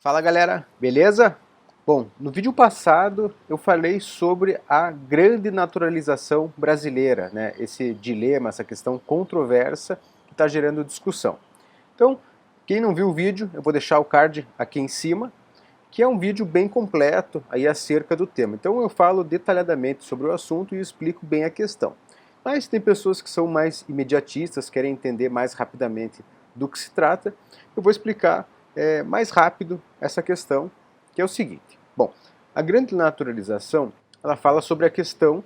Fala galera, beleza? Bom, no vídeo passado eu falei sobre a grande naturalização brasileira, né? Esse dilema, essa questão controversa que está gerando discussão. Então, quem não viu o vídeo, eu vou deixar o card aqui em cima, que é um vídeo bem completo aí acerca do tema. Então eu falo detalhadamente sobre o assunto e explico bem a questão. Mas tem pessoas que são mais imediatistas, querem entender mais rapidamente do que se trata. Eu vou explicar mais rápido essa questão, que é o seguinte. Bom, a grande naturalização, ela fala sobre a questão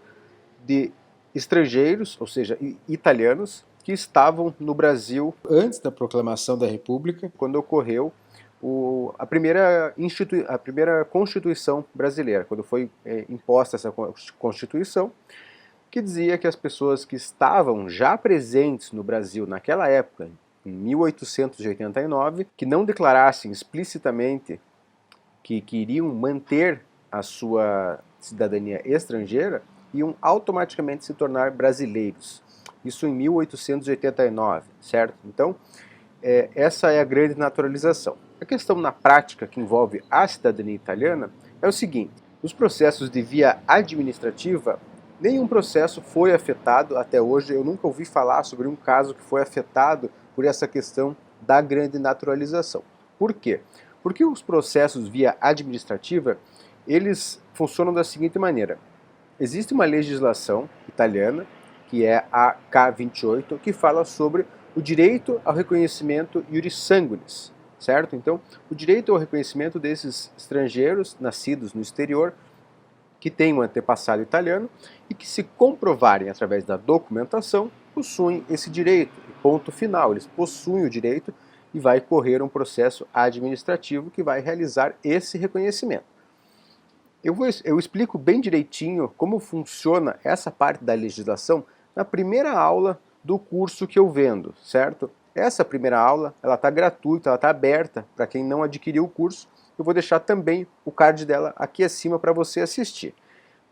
de estrangeiros, ou seja, italianos, que estavam no Brasil antes da proclamação da República, quando ocorreu a primeira Constituição brasileira, quando foi imposta essa Constituição, que dizia que as pessoas que estavam já presentes no Brasil naquela época, em 1889, que não declarassem explicitamente que queriam manter a sua cidadania estrangeira, iam automaticamente se tornar brasileiros. Isso em 1889, certo? Então, essa é a grande naturalização. A questão na prática que envolve a cidadania italiana é o seguinte: nos processos de via administrativa, nenhum processo foi afetado até hoje. Eu nunca ouvi falar sobre um caso que foi afetado por essa questão da grande naturalização. Por quê? Porque os processos via administrativa, eles funcionam da seguinte maneira: existe uma legislação italiana, que é a K28, que fala sobre o direito ao reconhecimento iuris sanguinis, certo? Então, o direito ao reconhecimento desses estrangeiros nascidos no exterior que têm um antepassado italiano e que, se comprovarem através da documentação, possuem esse direito. E ponto final, eles possuem o direito e vai correr um processo administrativo que vai realizar esse reconhecimento. Eu explico bem direitinho como funciona essa parte da legislação na primeira aula do curso que eu vendo, certo? Essa primeira aula, ela está gratuita, ela está aberta para quem não adquiriu o curso. Eu vou deixar também o card dela aqui acima para você assistir.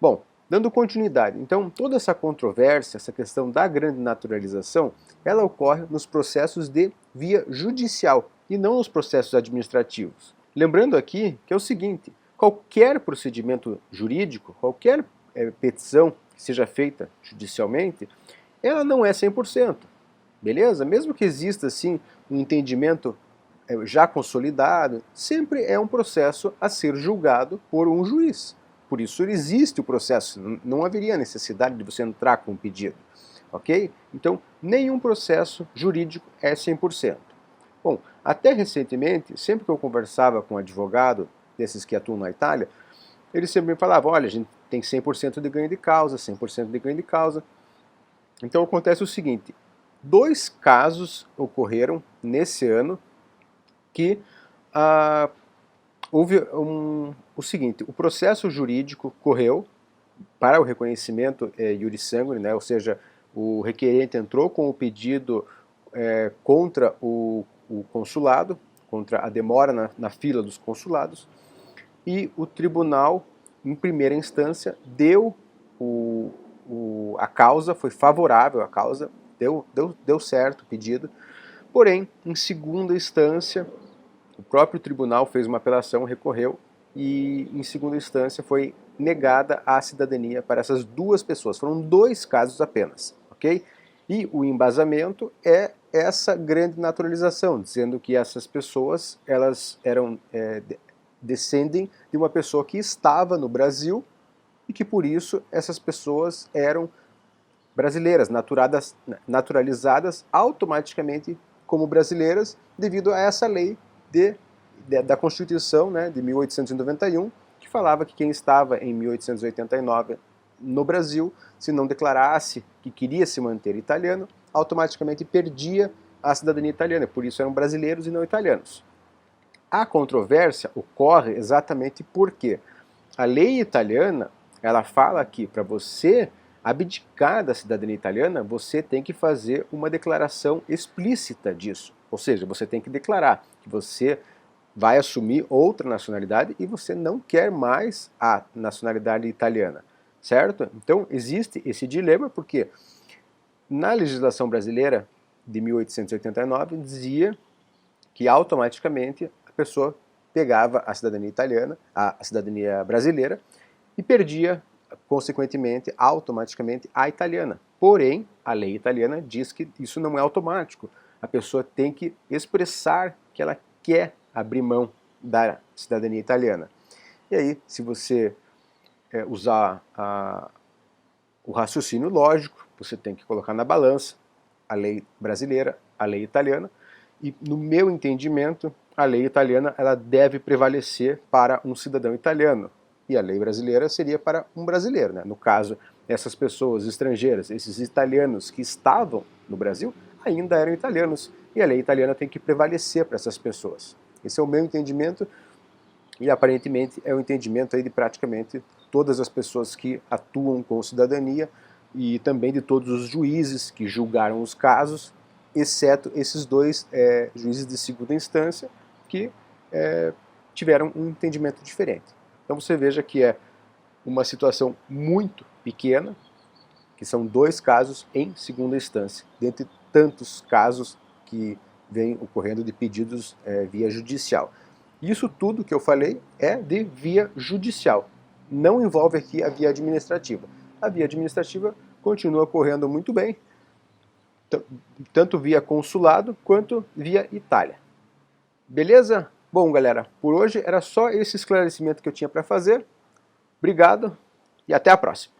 Bom, dando continuidade, então toda essa controvérsia, essa questão da grande naturalização, ela ocorre nos processos de via judicial e não nos processos administrativos. Lembrando aqui que é o seguinte: qualquer procedimento jurídico, qualquer petição que seja feita judicialmente, ela não é 100%, beleza? Mesmo que exista, assim, um entendimento já consolidado, sempre é um processo a ser julgado por um juiz. Por isso existe o processo, não haveria necessidade de você entrar com um pedido, ok? Então, nenhum processo jurídico é 100%. Bom, até recentemente, sempre que eu conversava com um advogado desses que atuam na Itália, eles sempre me falavam: olha, a gente tem 100% de ganho de causa, 100% de ganho de causa. Então acontece o seguinte: dois casos ocorreram nesse ano que houve o seguinte: o processo jurídico correu para o reconhecimento iuris sanguinis, né, ou seja, o requerente entrou com o pedido contra o consulado, contra a demora na fila dos consulados, e o tribunal, em primeira instância, deu a causa, foi favorável à causa, deu certo o pedido. Porém, em segunda instância, o próprio tribunal fez uma apelação, recorreu, e em segunda instância foi negada a cidadania para essas duas pessoas. Foram dois casos apenas, ok? E o embasamento é essa grande naturalização, dizendo que essas pessoas, elas descendem de uma pessoa que estava no Brasil e que por isso essas pessoas eram brasileiras, naturalizadas automaticamente como brasileiras devido a essa lei da Constituição, né, de 1891, que falava que quem estava em 1889 no Brasil, se não declarasse que queria se manter italiano, automaticamente perdia a cidadania italiana, por isso eram brasileiros e não italianos. A controvérsia ocorre exatamente porque a lei italiana, ela fala que para você abdicar da cidadania italiana, você tem que fazer uma declaração explícita disso. Ou seja, você tem que declarar que você vai assumir outra nacionalidade e você não quer mais a nacionalidade italiana, certo? Então existe esse dilema porque na legislação brasileira de 1889 dizia que automaticamente a pessoa pegava a cidadania italiana, a cidadania brasileira, e perdia, consequentemente, automaticamente, a italiana. Porém, a lei italiana diz que isso não é automático. A pessoa tem que expressar que ela quer abrir mão da cidadania italiana. E aí, se você usar o raciocínio lógico, você tem que colocar na balança a lei brasileira, a lei italiana, e no meu entendimento, a lei italiana ela deve prevalecer para um cidadão italiano, e a lei brasileira seria para um brasileiro, né? No caso, essas pessoas estrangeiras, esses italianos que estavam no Brasil, ainda eram italianos, e a lei italiana tem que prevalecer para essas pessoas. Esse é o meu entendimento, e aparentemente é o entendimento aí de praticamente todas as pessoas que atuam com cidadania e também de todos os juízes que julgaram os casos, exceto esses dois juízes de segunda instância que tiveram um entendimento diferente. Então você veja que é uma situação muito pequena, que são 2 casos em segunda instância, dentre tantos casos que vêm ocorrendo de pedidos via judicial. Isso tudo que eu falei é de via judicial, não envolve aqui a via administrativa. A via administrativa continua correndo muito bem, tanto via consulado quanto via Itália. Beleza? Bom, galera, por hoje era só esse esclarecimento que eu tinha para fazer. Obrigado e até a próxima.